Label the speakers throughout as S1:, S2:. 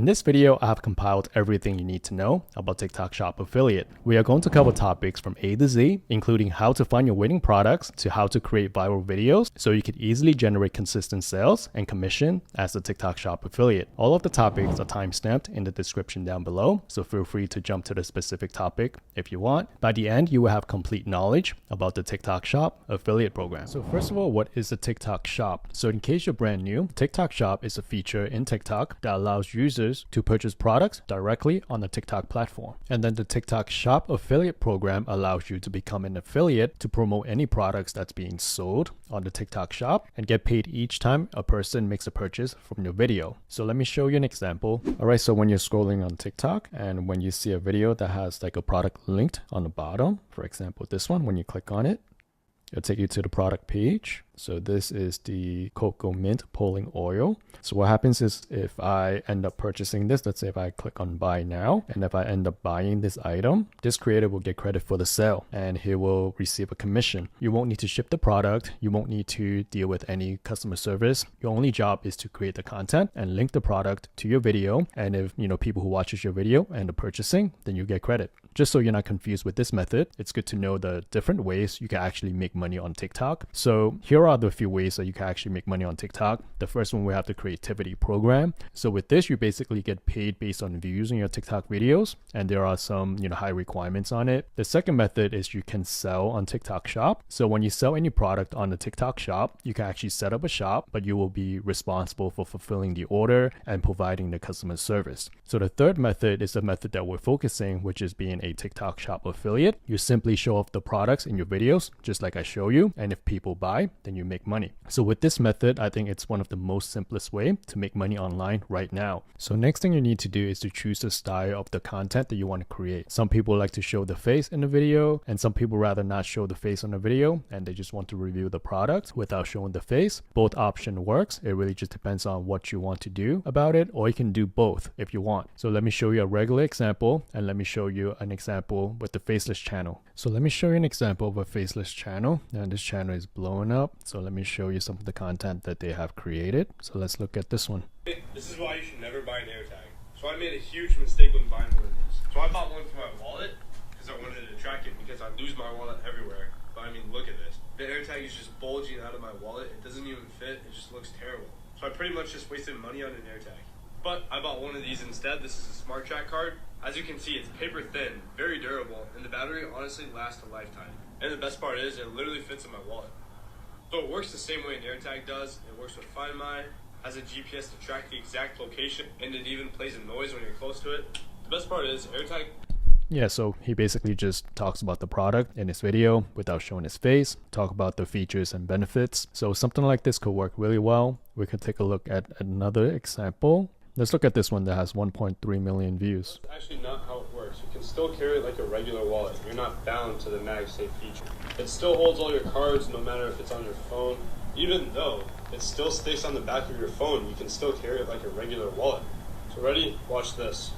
S1: In this video, I have compiled everything you need to know about TikTok Shop Affiliate. We are going to cover topics from A to Z, including how to find your winning products to how to create viral videos so you can easily generate consistent sales and commission as a TikTok Shop Affiliate. All of the topics are timestamped in the description down below, so feel free to jump to the specific topic if you want. By the end, you will have complete knowledge about the TikTok Shop Affiliate program. So first of all, what is a TikTok Shop? So in case you're brand new, TikTok Shop is a feature in TikTok that allows users to purchase products directly on the TikTok platform. And then the TikTok Shop Affiliate program allows you to become an affiliate to promote any products that's being sold on the TikTok Shop and get paid each time a person makes a purchase from your video. So let me show you an example. All right, so when you're scrolling on TikTok and when you see a video that has like a product linked on the bottom, for example, this one, when you click on it, it'll take you to the product page. So this is the cocoa mint pulling oil. So what happens is if I end up purchasing this, let's say if I click on buy now, and if I end up buying this item, this creator will get credit for the sale and he will receive a commission. You won't need to ship the product. You won't need to deal with any customer service. Your only job is to create the content and link the product to your video. And if people who watches your video end up purchasing, then you get credit. Just so you're not confused with this method, it's good to know the different ways you can actually make money on TikTok. So here are the few ways that you can actually make money on TikTok. The first one, we have the creativity program. So with this, you basically get paid based on views in your TikTok videos, and there are some high requirements on it. The second method is you can sell on TikTok Shop. So when you sell any product on the TikTok Shop, you can actually set up a shop, but you will be responsible for fulfilling the order and providing the customer service. So the third method is the method that we're focusing, which is being a TikTok Shop affiliate. You simply show off the products in your videos, just like I show you, and if people buy, then you make money. So with this method, I think it's one of the most simplest way to make money online right now. So next thing you need to do is to choose the style of the content that you want to create. Some people like to show the face in the video, and some people rather not show the face on the video and they just want to review the product without showing the face. Both option works. It really just depends on what you want to do about it, or you can do both if you want. So let me show you a regular example, and let me show you an example with the faceless channel. So let me show you an example of a faceless channel, and this channel is blowing up. So let me show you some of the content that they have created. So let's look at this one.
S2: This is why you should never buy an AirTag. So I made a huge mistake when buying one of these. So I bought one for my wallet because I wanted to track it because I lose my wallet everywhere. But I mean, look at this. The AirTag is just bulging out of my wallet. It doesn't even fit. It just looks terrible. So I pretty much just wasted money on an AirTag. But I bought one of these instead. This is a Smart Track card. As you can see, it's paper thin, very durable, and the battery honestly lasts a lifetime. And the best part is, it literally fits in my wallet. So it works the same way an AirTag does. It works with Find My, has a GPS to track the exact location, and it even plays a noise when you're close to it. The best part is, AirTag...
S1: Yeah, so he basically just talks about the product in his video without showing his face, talk about the features and benefits. So something like this could work really well. We could take a look at another example. Let's look at this one that has 1.3 million views.
S2: That's actually not how it works. You can still carry it like a regular wallet. You're not bound to the MagSafe feature. It still holds all your cards no matter if it's on your phone. Even though it still stays on the back of your phone, you can still carry it like a regular wallet. So ready? Watch this.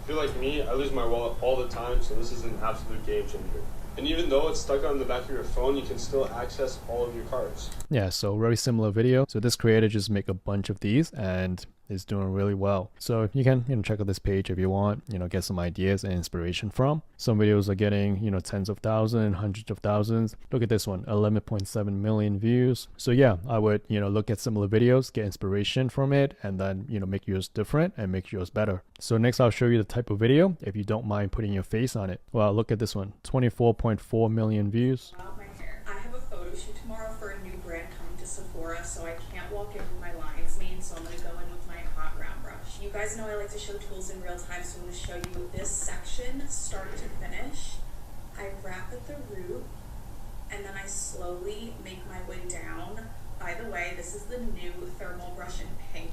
S2: If you're like me, I lose my wallet all the time, so this is an absolute game changer. And even though it's stuck on the back of your phone, you can still access all of your cards.
S1: Yeah, so very similar video. So this creator just make a bunch of these and is doing really well. So you can check out this page if you want, get some ideas and inspiration from. Some videos are getting tens of thousands, hundreds of thousands. Look at this one, 11.7 million views. So yeah, I would look at similar videos, get inspiration from it, and then make yours different and make yours better. So next I'll show you the type of video if you don't mind putting your face on it. Well, look at this one, 24.4 million views.
S3: I have a photo shoot tomorrow for a new brand coming to Sephora, so I can't walk in with my lines made, so I'm going to go in with my hot round brush. You guys know I like to show tools in real time, so I'm going to show you this section, start to finish. I wrap at the root, and then I slowly make my way down. By the way, this is the new thermal brush in pink.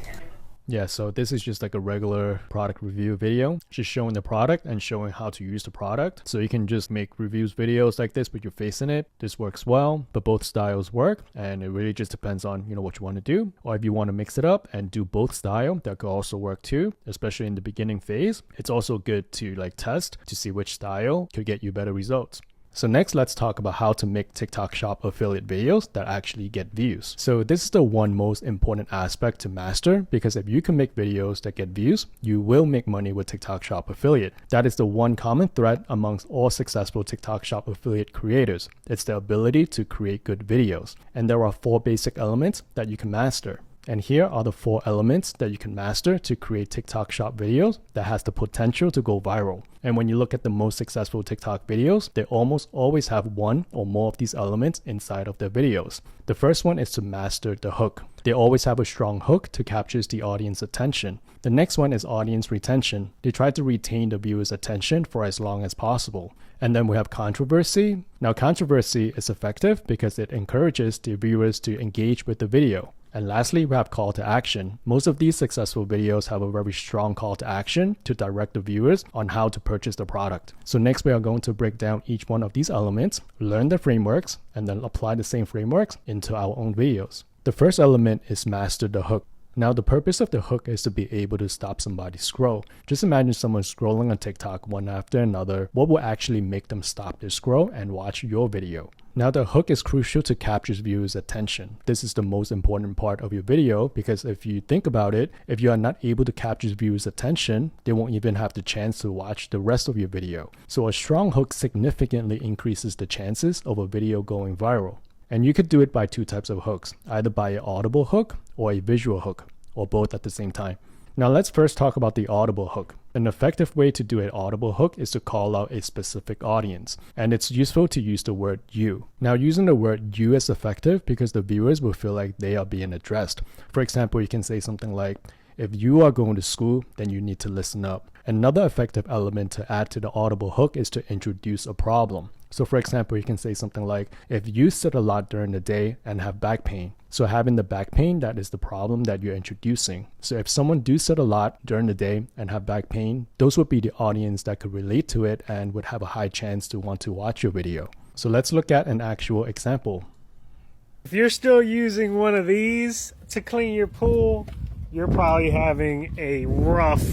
S1: Yeah, so this is just like a regular product review video, just showing the product and showing how to use the product. So you can just make reviews videos like this with your face in it. This works well, but both styles work, and it really just depends on what you want to do. Or if you want to mix it up and do both style, that could also work too, especially in the beginning phase. It's also good to test to see which style could get you better results. So next, let's talk about how to make TikTok Shop affiliate videos that actually get views. So this is the one most important aspect to master, because if you can make videos that get views, you will make money with TikTok Shop affiliate. That is the one common thread amongst all successful TikTok Shop affiliate creators. It's the ability to create good videos. And there are 4 basic elements that you can master. And here are the 4 elements that you can master to create TikTok Shop videos that has the potential to go viral. And when you look at the most successful TikTok videos, they almost always have one or more of these elements inside of their videos. The first one is to master the hook. They always have a strong hook to capture the audience attention. The next one is audience retention. They try to retain the viewer's attention for as long as possible. And then we have controversy. Now, controversy is effective because it encourages the viewers to engage with the video. And lastly, we have call to action. Most of these successful videos have a very strong call to action to direct the viewers on how to purchase the product. So next, we are going to break down each one of these elements, learn the frameworks, and then apply the same frameworks into our own videos. The first element is master the hook. Now, the purpose of the hook is to be able to stop somebody's scroll. Just imagine someone scrolling on TikTok one after another. What will actually make them stop their scroll and watch your video? Now, the hook is crucial to capture viewers' attention. This is the most important part of your video, because if you think about it, if you are not able to capture viewers' attention, they won't even have the chance to watch the rest of your video. So a strong hook significantly increases the chances of a video going viral. And you could do it by 2 types of hooks, either by an audible hook or a visual hook, or both at the same time. Now let's first talk about the audible hook. An effective way to do an audible hook is to call out a specific audience, and it's useful to use the word you. Now, using the word you is effective because the viewers will feel like they are being addressed. For example, you can say something like, if you are going to school, then you need to listen up. Another effective element to add to the audible hook is to introduce a problem. So for example, you can say something like, if you sit a lot during the day and have back pain. So having the back pain, that is the problem that you're introducing. So if someone do sit a lot during the day and have back pain, those would be the audience that could relate to it and would have a high chance to want to watch your video. So let's look at an actual example.
S4: If you're still using one of these to clean your pool, you're probably having a rough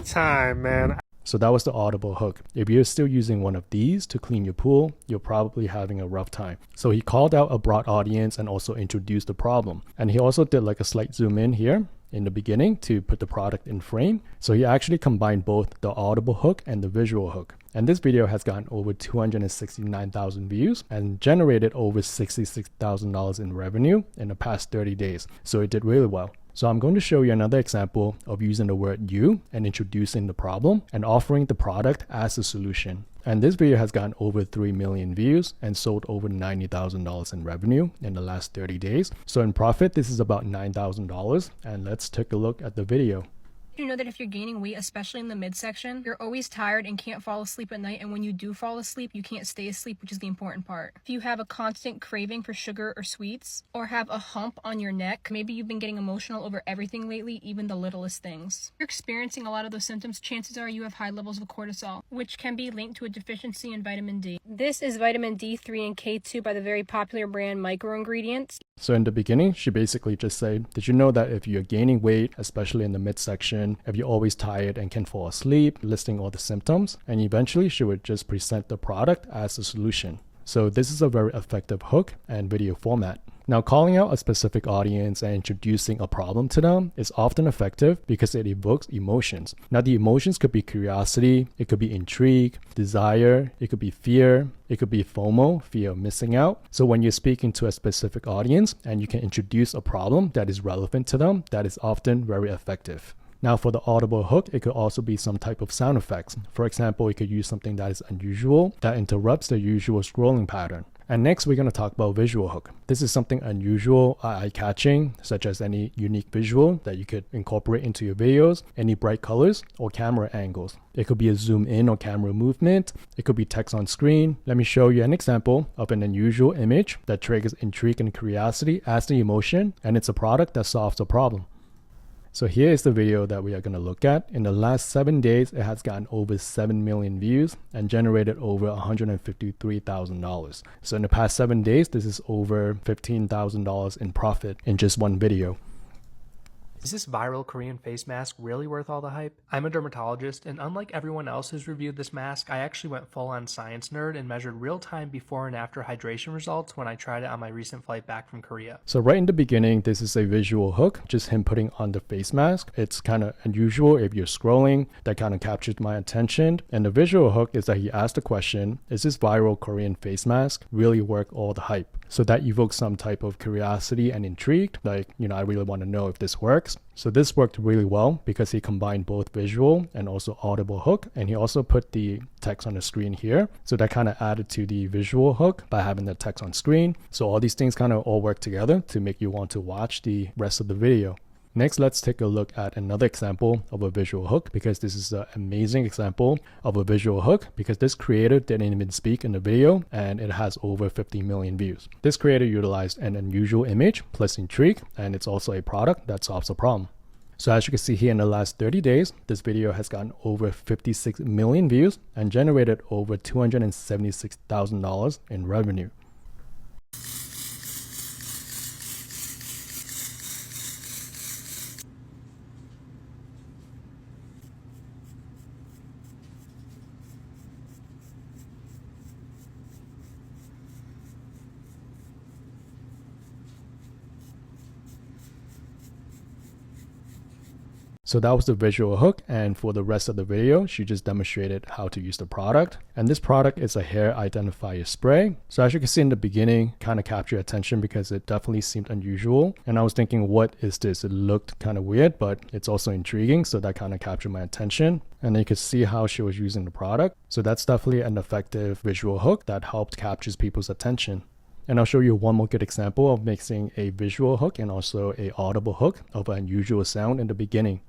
S4: time, man.
S1: So that was the audible hook. If you're still using one of these to clean your pool, you're probably having a rough time. So he called out a broad audience and also introduced the problem. And he also did like a slight zoom in here in the beginning to put the product in frame. So he actually combined both the audible hook and the visual hook. And this video has gotten over 269,000 views and generated over $66,000 in revenue in the past 30 days. So it did really well. So I'm going to show you another example of using the word you and introducing the problem and offering the product as a solution. And this video has gotten over 3 million views and sold over $90,000 in revenue in the last 30 days. So in profit, this is about $9,000. And let's take a look at the video.
S5: You know that if you're gaining weight, especially in the midsection, you're always tired and can't fall asleep at night, and when you do fall asleep, you can't stay asleep, which is the important part. If you have a constant craving for sugar or sweets, or have a hump on your neck, maybe you've been getting emotional over everything lately, even the littlest things. If you're experiencing a lot of those symptoms, chances are you have high levels of cortisol, which can be linked to a deficiency in vitamin D. This is vitamin D3 and K2 by the very popular brand Micro Ingredients.
S1: So in the beginning, she basically just said, did you know that if you're gaining weight, especially in the midsection, if you're always tired and can fall asleep, listing all the symptoms, and eventually she would just present the product as a solution. So this is a very effective hook and video format. Now, calling out a specific audience and introducing a problem to them is often effective because it evokes emotions. Now, the emotions could be curiosity, it could be intrigue, desire, it could be fear, it could be FOMO, fear of missing out. So when you're speaking to a specific audience and you can introduce a problem that is relevant to them, that is often very effective. Now for the audible hook, it could also be some type of sound effects. For example, you could use something that is unusual, that interrupts the usual scrolling pattern. And next, we're going to talk about visual hook. This is something unusual, eye-catching, such as any unique visual that you could incorporate into your videos, any bright colors or camera angles. It could be a zoom in or camera movement. It could be text on screen. Let me show you an example of an unusual image that triggers intrigue and curiosity as the emotion, and it's a product that solves a problem. So here is the video that we are going to look at. In the last 7 days, it has gotten over 7 million views and generated over $153,000. So in the past 7 days, this is over $15,000 in profit in just one video.
S6: Is this viral Korean face mask really worth all the hype? I'm a dermatologist, and unlike everyone else who's reviewed this mask, I actually went full-on science nerd and measured real-time before and after hydration results when I tried it on my recent flight back from Korea.
S1: So right in the beginning, this is a visual hook, just him putting on the face mask. It's kind of unusual if you're scrolling. That kind of captured my attention. And the visual hook is that he asked the question, is this viral Korean face mask really worth all the hype? So that evokes some type of curiosity and intrigue, like, I really want to know if this works. So this worked really well because he combined both visual and also audible hook, and he also put the text on the screen here. So that kind of added to the visual hook by having the text on screen. So all these things kind of all work together to make you want to watch the rest of the video. Next, let's take a look at another example of a visual hook, because this is an amazing example of a visual hook because this creator didn't even speak in the video and it has over 50 million views. This creator utilized an unusual image plus intrigue, and it's also a product that solves a problem. So as you can see here, in the last 30 days, this video has gotten over 56 million views and generated over $276,000 in revenue. So that was the visual hook, and for the rest of the video, she just demonstrated how to use the product. And this product is a hair identifier spray. So as you can see in the beginning, kind of captured attention because it definitely seemed unusual. And I was thinking, what is this? It looked kind of weird, but it's also intriguing. So that kind of captured my attention. And then you could see how she was using the product. So that's definitely an effective visual hook that helped capture people's attention. And I'll show you one more good example of mixing a visual hook and also a audible hook of an unusual sound in the beginning.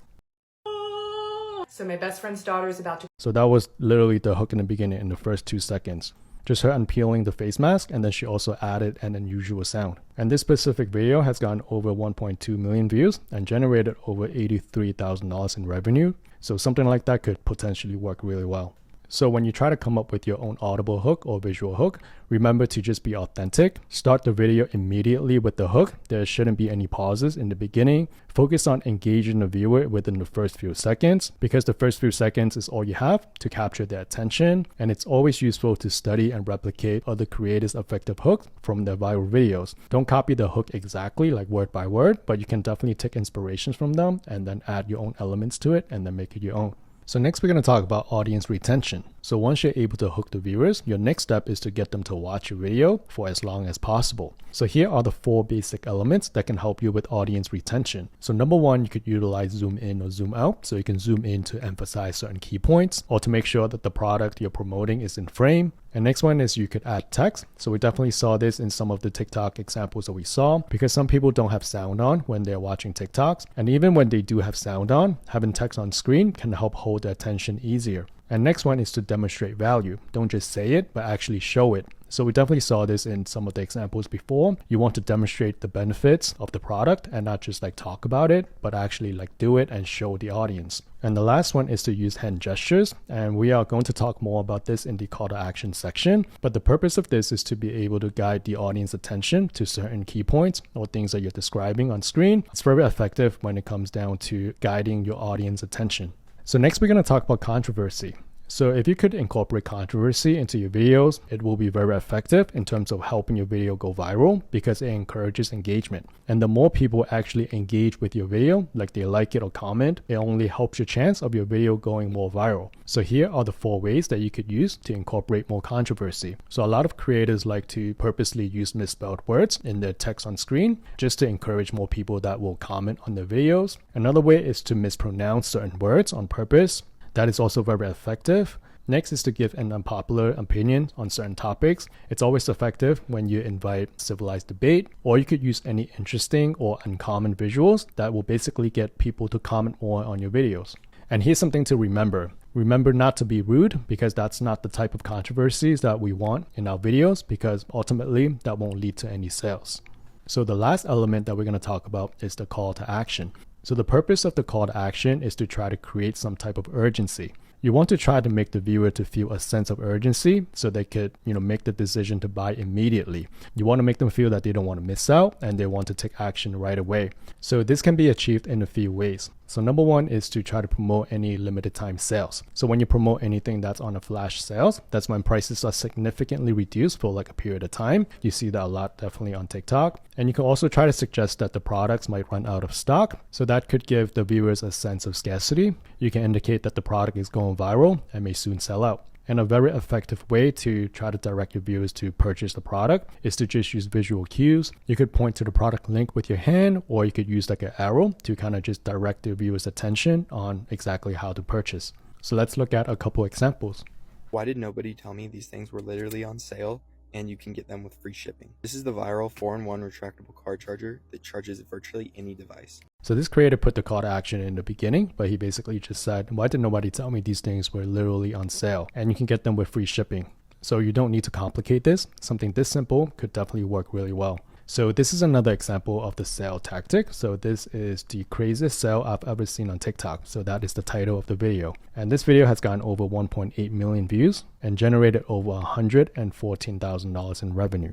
S7: So my best friend's daughter is about to...
S1: So that was literally the hook in the beginning in the first 2 seconds. Just her unpeeling the face mask, and then she also added an unusual sound. And this specific video has gotten over 1.2 million views and generated over $83,000 in revenue. So something like that could potentially work really well. So when you try to come up with your own audible hook or visual hook, remember to just be authentic. Start the video immediately with the hook. There shouldn't be any pauses in the beginning. Focus on engaging the viewer within the first few seconds, because the first few seconds is all you have to capture their attention. And it's always useful to study and replicate other creators' effective hooks from their viral videos. Don't copy the hook exactly, like word by word, but you can definitely take inspirations from them and then add your own elements to it and then make it your own. So next we're going to talk about audience retention. So once you're able to hook the viewers, your next step is to get them to watch your video for as long as possible. So here are the 4 basic elements that can help you with audience retention. So number 1, you could utilize zoom in or zoom out. So you can zoom in to emphasize certain key points or to make sure that the product you're promoting is in frame. And next one is you could add text. So we definitely saw this in some of the TikTok examples that we saw, because some people don't have sound on when they're watching TikToks. And even when they do have sound on, having text on screen can help hold their attention easier. And next one is to demonstrate value. Don't just say it, but actually show it. So we definitely saw this in some of the examples before. You want to demonstrate the benefits of the product and not just like talk about it, but actually like do it and show the audience. And the last one is to use hand gestures. And we are going to talk more about this in the call to action section. But the purpose of this is to be able to guide the audience attention to certain key points or things that you're describing on screen. It's very effective when it comes down to guiding your audience attention. So next we're going to talk about controversy. So if you could incorporate controversy into your videos, it will be very effective in terms of helping your video go viral because it encourages engagement. And the more people actually engage with your video, like they like it or comment, it only helps your chance of your video going more viral. So here are the 4 ways that you could use to incorporate more controversy. So a lot of creators like to purposely use misspelled words in their text on screen just to encourage more people that will comment on their videos. Another way is to mispronounce certain words on purpose. That is also very effective. Next is to give an unpopular opinion on certain topics. It's always effective when you invite civilized debate, or you could use any interesting or uncommon visuals that will basically get people to comment more on your videos. And here's something to remember. Remember not to be rude, because that's not the type of controversies that we want in our videos, because ultimately that won't lead to any sales. So the last element that we're going to talk about is the call to action. So the purpose of the call to action is to try to create some type of urgency. You want to try to make the viewer to feel a sense of urgency so they could, make the decision to buy immediately. You want to make them feel that they don't want to miss out and they want to take action right away. So this can be achieved in a few ways. So number one is to try to promote any limited time sales. So when you promote anything that's on a flash sales, that's when prices are significantly reduced for like a period of time. You see that a lot definitely on TikTok. And you can also try to suggest that the products might run out of stock. So that could give the viewers a sense of scarcity. You can indicate that the product is going viral and may soon sell out. And a very effective way to try to direct your viewers to purchase the product is to just use visual cues. You could point to the product link with your hand, or you could use like an arrow to kind of just direct the viewer's attention on exactly how to purchase. So let's look at a couple examples.
S8: Why did nobody tell me these things were literally on sale and you can get them with free shipping? This is the viral 4-in-1 retractable car charger that charges virtually any device.
S1: So this creator put the call to action in the beginning, but he basically just said, why did nobody tell me these things were literally on sale? And you can get them with free shipping. So you don't need to complicate this. Something this simple could definitely work really well. So this is another example of the sale tactic. So this is the craziest sale I've ever seen on TikTok. So that is the title of the video. And this video has gotten over 1.8 million views and generated over $114,000 in revenue.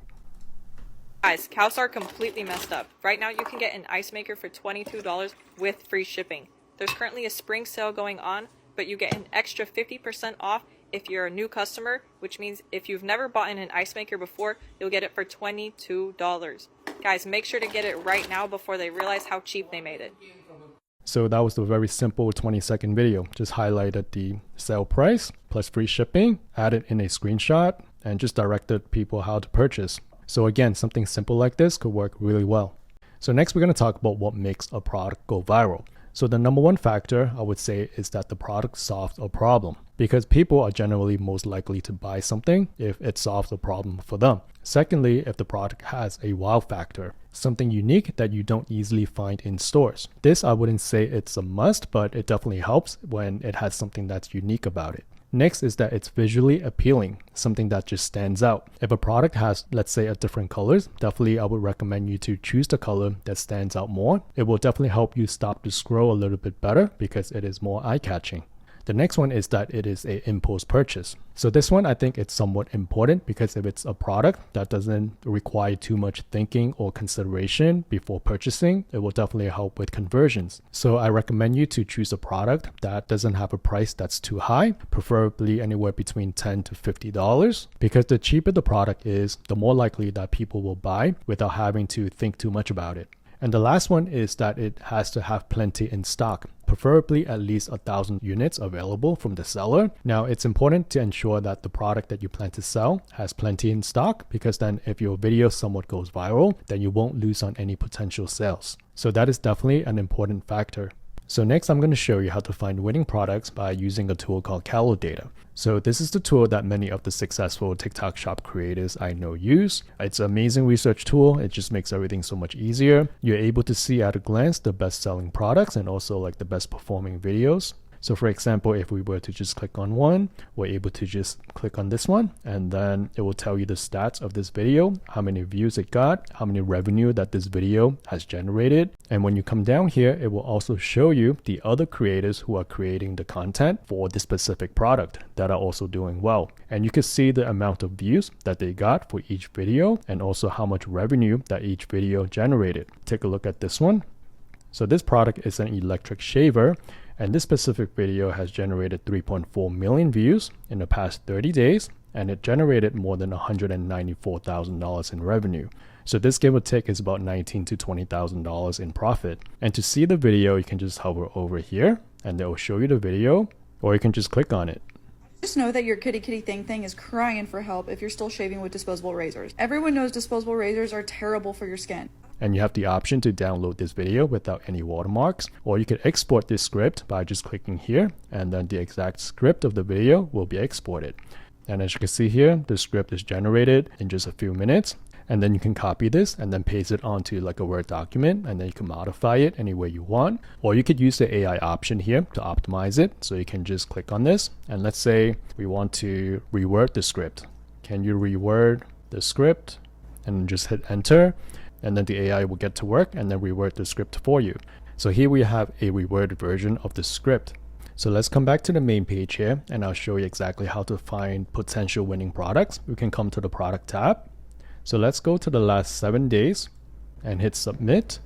S9: Guys, cows are completely messed up. Right now you can get an ice maker for $22 with free shipping. There's currently a spring sale going on, but you get an extra 50% off if you're a new customer, which means if you've never bought an ice maker before, you'll get it for $22. Guys, make sure to get it right now before they realize how cheap they made it.
S1: So that was the very simple 20-second video. Just highlighted the sale price plus free shipping, added in a screenshot, and just directed people how to purchase. So again, something simple like this could work really well. So next we're going to talk about what makes a product go viral. So the number one factor I would say is that the product solves a problem, because people are generally most likely to buy something if it solves a problem for them. Secondly, if the product has a wow factor, something unique that you don't easily find in stores. This I wouldn't say it's a must, but it definitely helps when it has something that's unique about it. Next is that it's visually appealing, something that just stands out. If a product has, let's say, a different colors, definitely I would recommend you to choose the color that stands out more. It will definitely help you stop the scroll a little bit better because it is more eye-catching. The next one is that it is an impulse purchase. So this one, I think it's somewhat important because if it's a product that doesn't require too much thinking or consideration before purchasing, it will definitely help with conversions. So I recommend you to choose a product that doesn't have a price that's too high, preferably anywhere between $10 to $50, because the cheaper the product is, the more likely that people will buy without having to think too much about it. And the last one is that it has to have plenty in stock, preferably at least 1,000 units available from the seller. Now, it's important to ensure that the product that you plan to sell has plenty in stock, because then if your video somewhat goes viral, then you won't lose on any potential sales. So that is definitely an important factor. So next I'm going to show you how to find winning products by using a tool called Kalodata. So this is the tool that many of the successful TikTok shop creators I know use. It's an amazing research tool. It just makes everything so much easier. You're able to see at a glance the best selling products and also like the best performing videos. So for example, if we were to just click on one, we're able to just click on this one, and then it will tell you the stats of this video, how many views it got, how many revenue that this video has generated. And when you come down here, it will also show you the other creators who are creating the content for this specific product that are also doing well. And you can see the amount of views that they got for each video and also how much revenue that each video generated. Take a look at this one. So this product is an electric shaver, and this specific video has generated 3.4 million views in the past 30 days, and it generated more than $194,000 in revenue. So this give or take is about $19,000 to $20,000 in profit. And to see the video, you can just hover over here and they will show you the video, or you can just click on it.
S10: Just know that your kitty thing is crying for help if you're still shaving with disposable razors. Everyone knows disposable razors are terrible for your skin.
S1: And you have the option to download this video without any watermarks, or you can export this script by just clicking here, and then the exact script of the video will be exported. And as you can see here, the script is generated in just a few minutes, and then you can copy this and then paste it onto like a Word document, and then you can modify it any way you want. Or you could use the AI option here to optimize it. So you can just click on this, and let's say we want to reword the script. Can you reword the script? And just hit enter. And then the AI will get to work and then reword the script for you. So here we have a reworded version of the script. So let's come back to the main page here, and I'll show you exactly how to find potential winning products. We can come to the product tab. So let's go to the last 7 days and hit submit.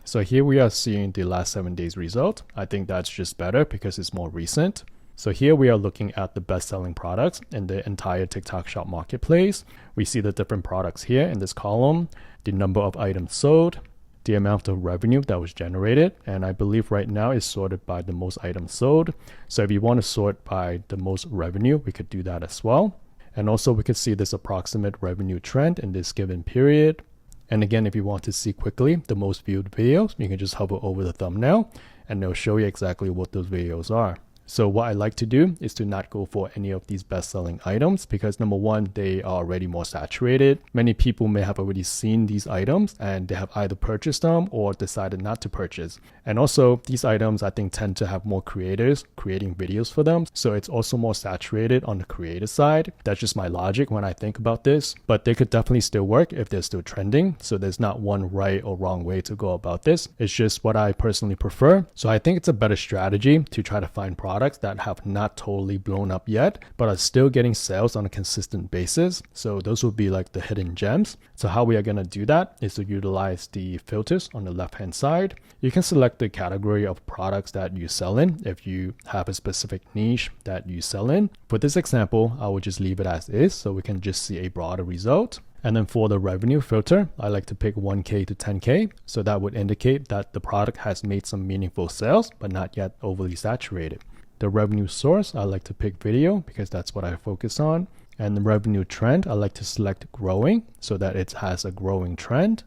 S1: So here we are seeing the last 7 days result. I think that's just better because it's more recent. So here we are looking at the best-selling products in the entire TikTok Shop marketplace. We see the different products here in this column, the number of items sold, the amount of revenue that was generated, and I believe right now it's sorted by the most items sold. So if you want to sort by the most revenue, we could do that as well. And also we could see this approximate revenue trend in this given period. And again, if you want to see quickly the most viewed videos, you can just hover over the thumbnail and it'll show you exactly what those videos are. So what I like to do is to not go for any of these best-selling items because number one, they are already more saturated. Many people may have already seen these items and they have either purchased them or decided not to purchase. And also these items I think tend to have more creators creating videos for them. So it's also more saturated on the creator side. That's just my logic when I think about this, but they could definitely still work if they're still trending. So there's not one right or wrong way to go about this. It's just what I personally prefer. So I think it's a better strategy to try to find products that have not totally blown up yet, but are still getting sales on a consistent basis. So those would be like the hidden gems. So how we are going to do that is to utilize the filters on the left-hand side. You can select the category of products that you sell in if you have a specific niche that you sell in. For this example, I will just leave it as is so we can just see a broader result. And then for the revenue filter, I like to pick 1K to 10K. So that would indicate that the product has made some meaningful sales, but not yet overly saturated. The revenue source, I like to pick video because that's what I focus on. And the revenue trend, I like to select growing so that it has a growing trend.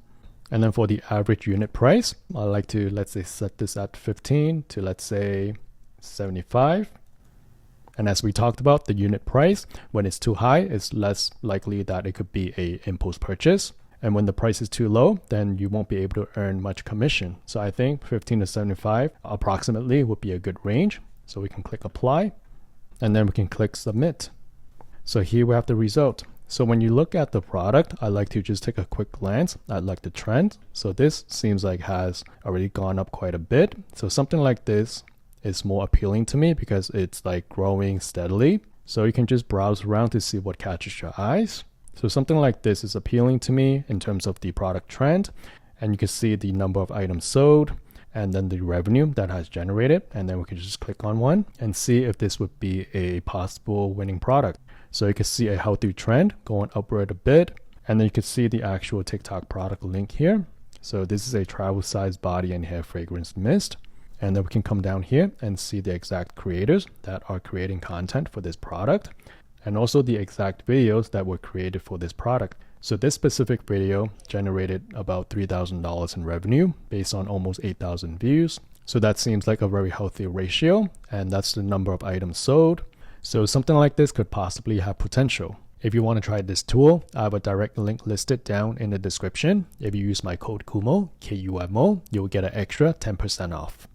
S1: And then for the average unit price, I like to, let's say, set this at 15 to, let's say, 75. And as we talked about, the unit price, when it's too high, it's less likely that it could be a impulse purchase. And when the price is too low, then you won't be able to earn much commission. So I think 15 to 75 approximately would be a good range. So we can click apply and then we can click submit. So here we have the result. So when you look at the product, I like to just take a quick glance at like the trend. So this seems like has already gone up quite a bit. So something like this is more appealing to me because it's like growing steadily. So you can just browse around to see what catches your eyes. So something like this is appealing to me in terms of the product trend. And you can see the number of items sold, and then the revenue that has generated, and then we can just click on one and see if this would be a possible winning product. So you can see a healthy trend going upward a bit, and then you can see the actual TikTok product link here. So this is a travel size body and hair fragrance mist, and then we can come down here and see the exact creators that are creating content for this product, and also the exact videos that were created for this product. So this specific video generated about $3,000 in revenue based on almost 8,000 views. So that seems like a very healthy ratio, and that's the number of items sold. So something like this could possibly have potential. If you want to try this tool, I have a direct link listed down in the description. If you use my code KUMO, K-U-M-O, you'll get an extra 10% off.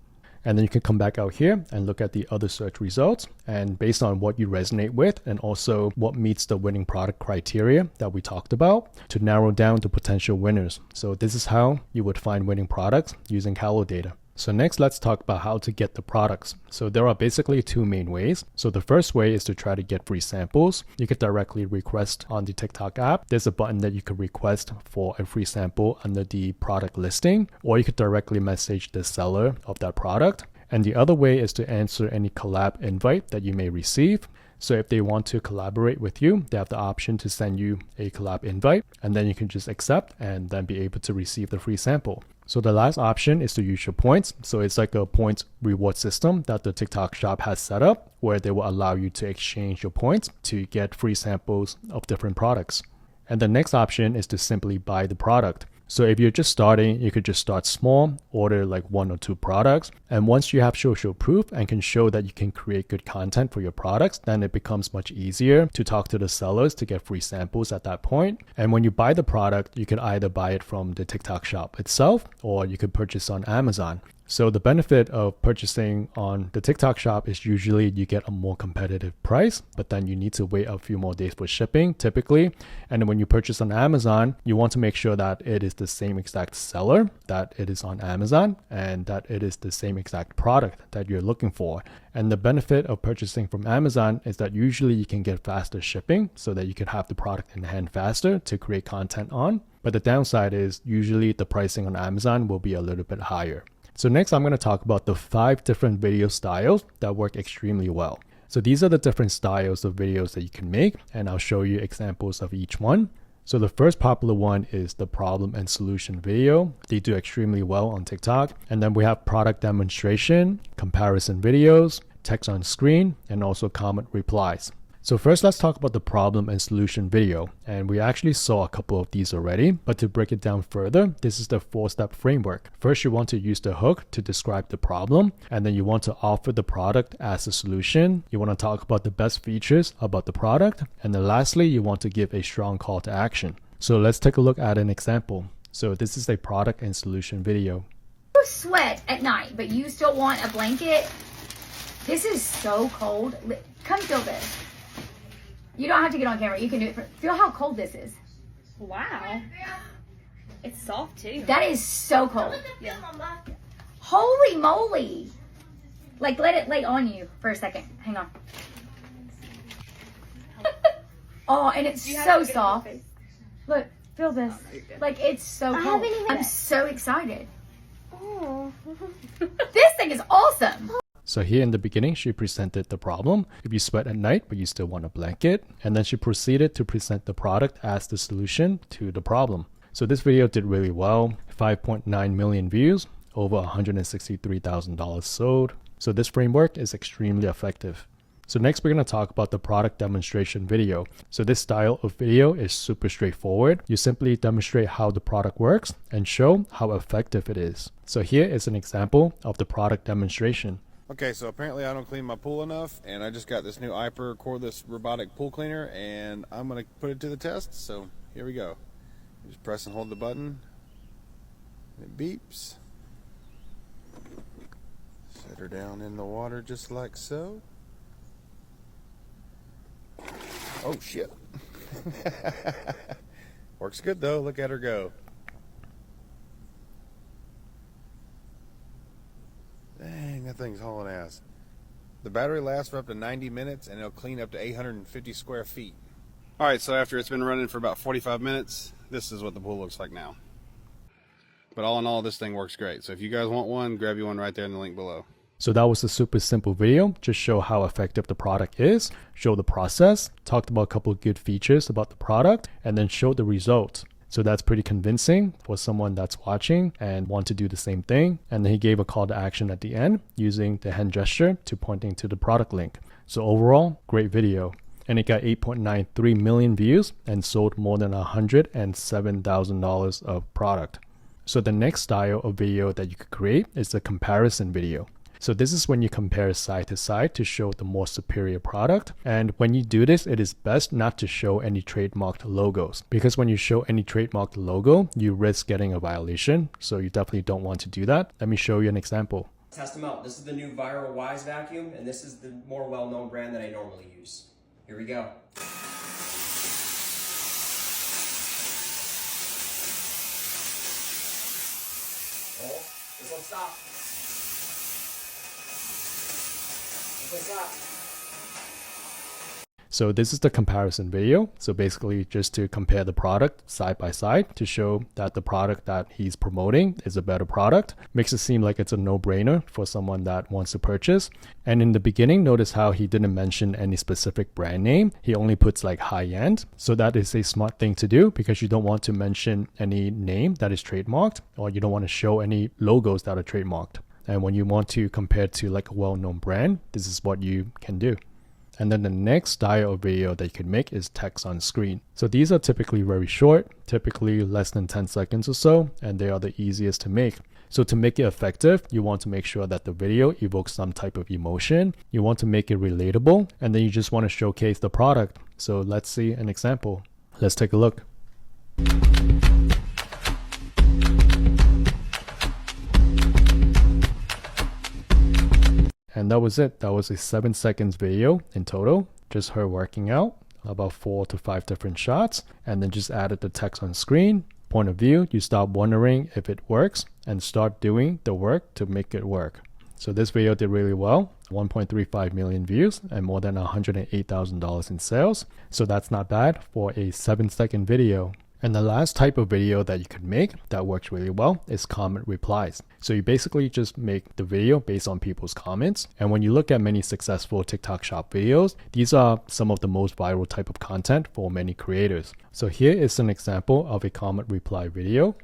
S1: And then you can come back out here and look at the other search results, and based on what you resonate with and also what meets the winning product criteria that we talked about to narrow down the potential winners. So this is how you would find winning products using Kalodata. So next, let's talk about how to get the products. So there are basically two main ways. So the first way is to try to get free samples. You could directly request on the TikTok app. There's a button that you could request for a free sample under the product listing, or you could directly message the seller of that product. And the other way is to answer any collab invite that you may receive. So if they want to collaborate with you, they have the option to send you a collab invite, and then you can just accept and then be able to receive the free sample. So the last option is to use your points. So it's like a points reward system that the TikTok shop has set up where they will allow you to exchange your points to get free samples of different products. And the next option is to simply buy the product. So if you're just starting, you could just start small, order like 1 or 2 products. And once you have social proof and can show that you can create good content for your products, then it becomes much easier to talk to the sellers to get free samples at that point. And when you buy the product, you can either buy it from the TikTok shop itself, or you could purchase on Amazon. So the benefit of purchasing on the TikTok shop is usually you get a more competitive price, but then you need to wait a few more days for shipping typically. And then when you purchase on Amazon, you want to make sure that it is the same exact seller, that it is on Amazon, and that it is the same exact product that you're looking for. And the benefit of purchasing from Amazon is that usually you can get faster shipping so that you can have the product in hand faster to create content on. But the downside is usually the pricing on Amazon will be a little bit higher. So next I'm going to talk about the 5 different video styles that work extremely well. So these are the different styles of videos that you can make, and I'll show you examples of each one. So the first popular one is the problem and solution video. They do extremely well on TikTok. And then we have product demonstration, comparison videos, text on screen, and also comment replies. So first, let's talk about the problem and solution video. And we actually saw a couple of these already, but to break it down further, this is the 4-step framework. First, you want to use the hook to describe the problem, and then you want to offer the product as a solution. You want to talk about the best features about the product, and then lastly, you want to give a strong call to action. So let's take a look at an example. So this is a product and solution video.
S11: You sweat at night, but you still want a blanket. This is so cold. Come feel this. You don't have to get on camera. You can do it. Feel how cold this is.
S12: Wow. It's soft too.
S11: That is so cold.
S12: Yeah.
S11: Holy moly. Like, let it lay on you for a second. Hang on. Oh, and it's so soft. Look, feel this. Like, it's so cold. I'm so excited.
S12: Oh.
S11: This thing is awesome.
S1: So here in the beginning, she presented the problem. If you sweat at night, but you still want a blanket. And then she proceeded to present the product as the solution to the problem. So this video did really well. 5.9 million views, over $163,000 sold. So this framework is extremely effective. So next we're going to talk about the product demonstration video. So this style of video is super straightforward. You simply demonstrate how the product works and show how effective it is. So here is an example of the product demonstration.
S13: Okay, so apparently I don't clean my pool enough, and I just got this new Iper cordless robotic pool cleaner, and I'm going to put it to the test, so here we go. You just press and hold the button, and it beeps. Set her down in the water just like so. Oh, shit. Works good, though. Look at her go. Dang, that thing's hauling ass. The battery lasts for up to 90 minutes, and it'll clean up to 850 square feet. Alright, so after it's been running for about 45 minutes, this is what the pool looks like now. But all in all, this thing works great. So if you guys want one, grab you one right there in the link below.
S1: So that was a super simple video. Just show how effective the product is, show the process, talked about a couple of good features about the product, and then show the results. So that's pretty convincing for someone that's watching and want to do the same thing. And then he gave a call to action at the end using the hand gesture to pointing to the product link. So overall, great video. And it got 8.93 million views and sold more than $107,000 of product. So the next style of video that you could create is the comparison video. So this is when you compare side to side to show the more superior product. And when you do this, it is best not to show any trademarked logos, because when you show any trademarked logo, you risk getting a violation. So you definitely don't want to do that. Let me show you an example.
S14: Test them out. This is the new Viral Wise vacuum, and this is the more well-known brand that I normally use. Here we go. Oh, this one stopped.
S1: So this is the comparison video. So basically just to compare the product side by side to show that the product that he's promoting is a better product. Makes it seem like it's a no-brainer for someone that wants to purchase. And in the beginning, notice how he didn't mention any specific brand name. He only puts like high-end. So that is a smart thing to do because you don't want to mention any name that is trademarked, or you don't want to show any logos that are trademarked. And when you want to compare to like a well-known brand, this is what you can do. And then the next style of video that you can make is text on screen. So these are typically very short, typically less than 10 seconds or so, and they are the easiest to make. So to make it effective, you want to make sure that the video evokes some type of emotion. You want to make it relatable, and then you just want to showcase the product. So let's see an example. Let's take a look. And that was it. That was a 7 seconds video in total, just her working out, about 4 to 5 different shots, and then just added the text on screen. Point of view, you stop wondering if it works and start doing the work to make it work. So this video did really well, 1.35 million views and more than $108,000 in sales. So that's not bad for a 7-second video. And the last type of video that you could make that works really well is comment replies. So you basically just make the video based on people's comments. And when you look at many successful TikTok Shop videos, these are some of the most viral type of content for many creators. So here is an example of a comment reply video.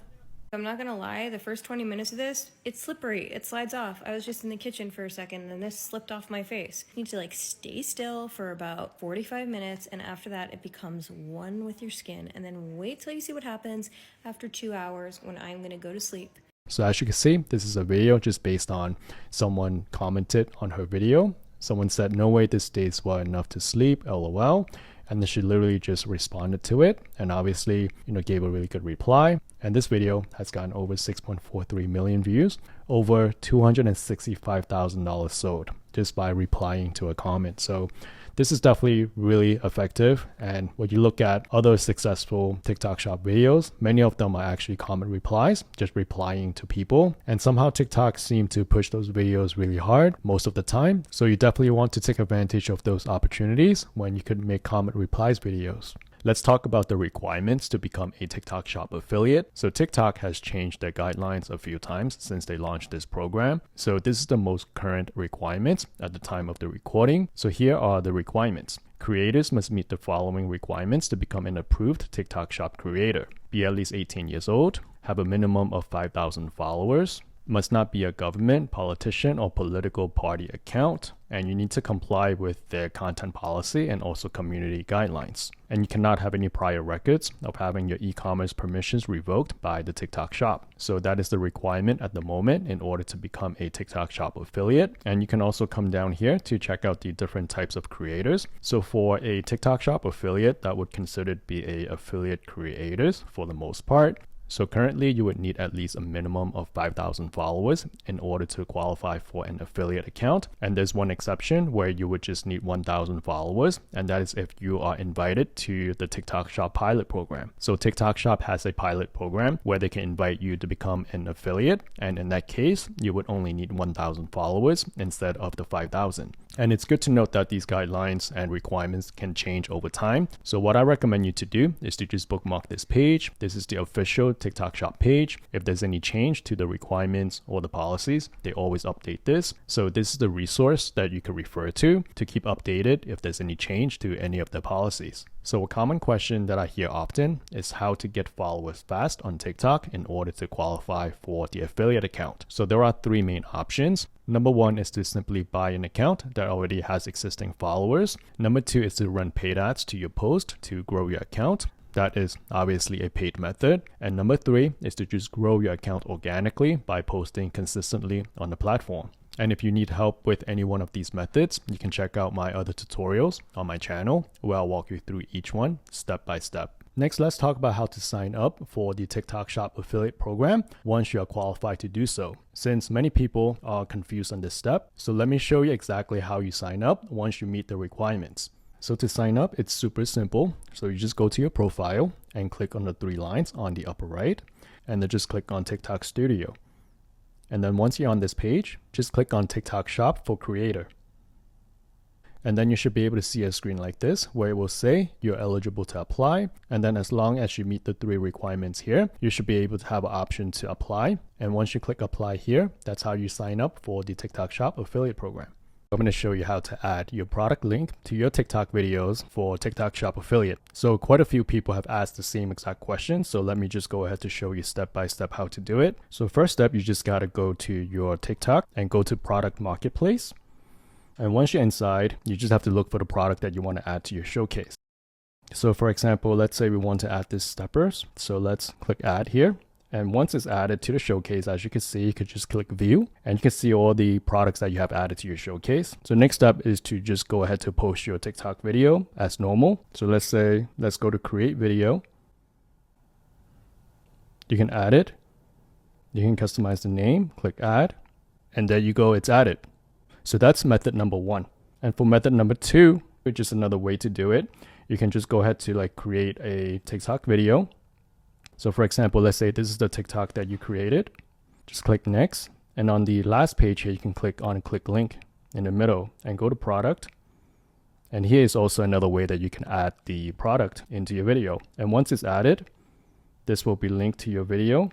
S15: I'm not gonna lie, the first 20 minutes of this, it's slippery, it slides off. I was just in the kitchen for a second and this slipped off my face. You need to like stay still for about 45 minutes and after that it becomes one with your skin, and then wait till you see what happens after 2 hours when I'm gonna go to sleep.
S1: So as you can see, this is a video just based on someone commented on her video. Someone said, "No way this stays well enough to sleep, LOL." And then she literally just responded to it and obviously, gave a really good reply. And this video has gotten over 6.43 million views, over $265,000 sold just by replying to a comment. So this is definitely really effective. And when you look at other successful TikTok Shop videos, many of them are actually comment replies, just replying to people. And somehow TikTok seem to push those videos really hard most of the time. So you definitely want to take advantage of those opportunities when you could make comment replies videos. Let's talk about the requirements to become a TikTok Shop affiliate. So TikTok has changed their guidelines a few times since they launched this program. So this is the most current requirements at the time of the recording. So here are the requirements. Creators must meet the following requirements to become an approved TikTok Shop creator. Be at least 18 years old, have a minimum of 5,000 followers, must not be a government, politician, or political party account, and you need to comply with their content policy and also community guidelines. And you cannot have any prior records of having your e-commerce permissions revoked by the TikTok Shop. So that is the requirement at the moment in order to become a TikTok Shop affiliate. And you can also come down here to check out the different types of creators. So for a TikTok Shop affiliate, that would consider to be a affiliate creators for the most part. So currently you would need at least a minimum of 5,000 followers in order to qualify for an affiliate account. And there's one exception where you would just need 1,000 followers, and that is if you are invited to the TikTok Shop pilot program. So TikTok Shop has a pilot program where they can invite you to become an affiliate, and in that case, you would only need 1,000 followers instead of the 5,000. And it's good to note that these guidelines and requirements can change over time. So what I recommend you to do is to just bookmark this page. This is the official TikTok Shop page. If there's any change to the requirements or the policies, they always update this. So this is the resource that you can refer to keep updated if there's any change to any of the policies. So a common question that I hear often is how to get followers fast on TikTok in order to qualify for the affiliate account. So there are 3 main options. Number 1 is to simply buy an account that already has existing followers. Number 2 is to run paid ads to your post to grow your account. That is obviously a paid method. And number 3 is to just grow your account organically by posting consistently on the platform. And if you need help with any one of these methods, you can check out my other tutorials on my channel where I'll walk you through each one step by step. Next, let's talk about how to sign up for the TikTok Shop affiliate program once you are qualified to do so, since many people are confused on this step. So let me show you exactly how you sign up once you meet the requirements. So to sign up, it's super simple. So you just go to your profile and click on the 3 lines on the upper right, and then just click on TikTok Studio. And then once you're on this page, just click on TikTok Shop for Creator. And then you should be able to see a screen like this where it will say you're eligible to apply. And then as long as you meet the 3 requirements here, you should be able to have an option to apply. And once you click apply here, that's how you sign up for the TikTok Shop affiliate program. I'm going to show you how to add your product link to your TikTok videos for TikTok Shop affiliate. So quite a few people have asked the same exact question. So let me just go ahead to show you step by step how to do it. So first step, you just got to go to your TikTok and go to product marketplace. And once you're inside, you just have to look for the product that you want to add to your showcase. So for example, let's say we want to add this steppers. So let's click add here. And once it's added to the showcase, as you can see, you could just click view and you can see all the products that you have added to your showcase. So next step is to just go ahead to post your TikTok video as normal. So let's go to create video. You can add it. You can customize the name, click add, and there you go, it's added. So that's method number 1. And for method number 2, which is another way to do it, you can just go ahead to like create a TikTok video. So for example, let's say this is the TikTok that you created. Just click next. And on the last page here, you can click on click link in the middle and go to product. And here is also another way that you can add the product into your video. And once it's added, this will be linked to your video.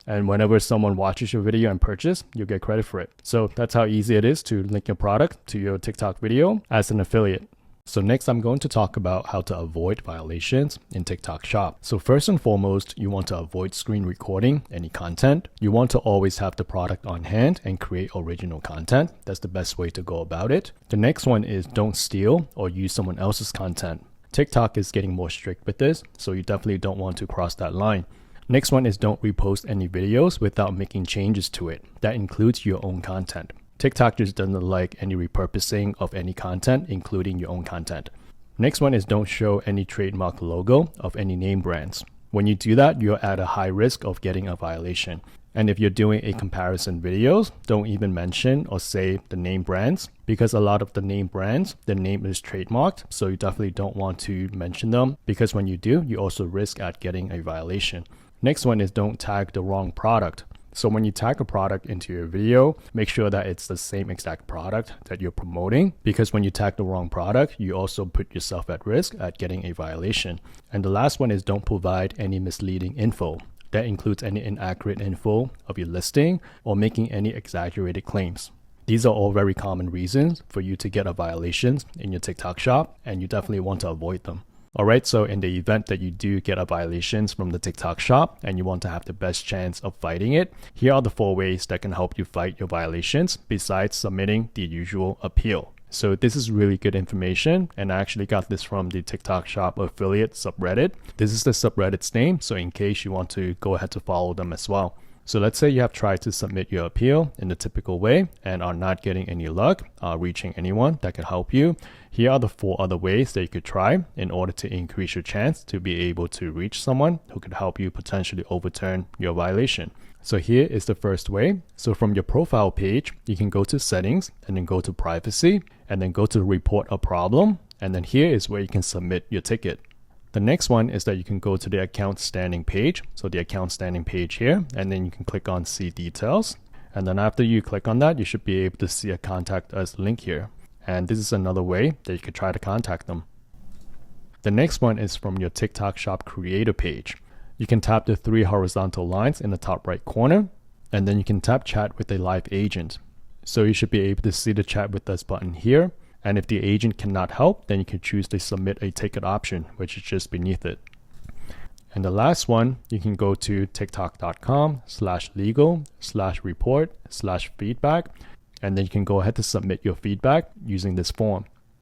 S1: And whenever someone watches your video and purchase, you'll get credit for it. So that's how easy it is to link your product to your TikTok video as an affiliate. So next I'm going to talk about how to avoid violations in TikTok Shop. So first and foremost, you want to avoid screen recording any content. You want to always have the product on hand and create original content. That's the best way to go about it. The next one is don't steal or use someone else's content. TikTok is getting more strict with this, so you definitely don't want to cross that line. Next one is don't repost any videos without making changes to it. That includes your own content. TikTok just doesn't like any repurposing of any content, including your own content. Next one is don't show any trademark logo of any name brands. When you do that, you're at a high risk of getting a violation. And if you're doing a comparison videos, don't even mention or say the name brands, because a lot of the name brands, the name is trademarked. So you definitely don't want to mention them, because when you do, you also risk at getting a violation. Next one is don't tag the wrong product. So when you tag a product into your video, make sure that it's the same exact product that you're promoting, because when you tag the wrong product, you also put yourself at risk at getting a violation. And the last one is don't provide any misleading info. That includes any inaccurate info of your listing or making any exaggerated claims. These are all very common reasons for you to get a violation in your TikTok shop, and you definitely want to avoid them. Alright, so in the event that you do get a violations from the TikTok shop and you want to have the best chance of fighting it, here are the 4 ways that can help you fight your violations besides submitting the usual appeal. So this is really good information, and I actually got this from the TikTok shop affiliate subreddit. This is the subreddit's name, so in case you want to go ahead to follow them as well. So let's say you have tried to submit your appeal in the typical way and are not getting any luck reaching anyone that can help you. Here are the 4 other ways that you could try in order to increase your chance to be able to reach someone who could help you potentially overturn your violation. So here is the first way. So from your profile page, you can go to settings and then go to privacy and then go to report a problem. And then here is where you can submit your ticket. The next one is that you can go to the account standing page. So the account standing page here, and then you can click on see details. And then after you click on that, you should be able to see a contact us link here. And this is another way that you could try to contact them. The next one is from your TikTok shop creator page. You can tap the 3 horizontal lines in the top right corner, and then you can tap chat with a live agent. So you should be able to see the chat with us button here. And if the agent cannot help, then you can choose to submit a ticket option, which is just beneath it. And the last one, you can go to tiktok.com/legal/report/feedback. And then you can go ahead to submit your feedback using this form.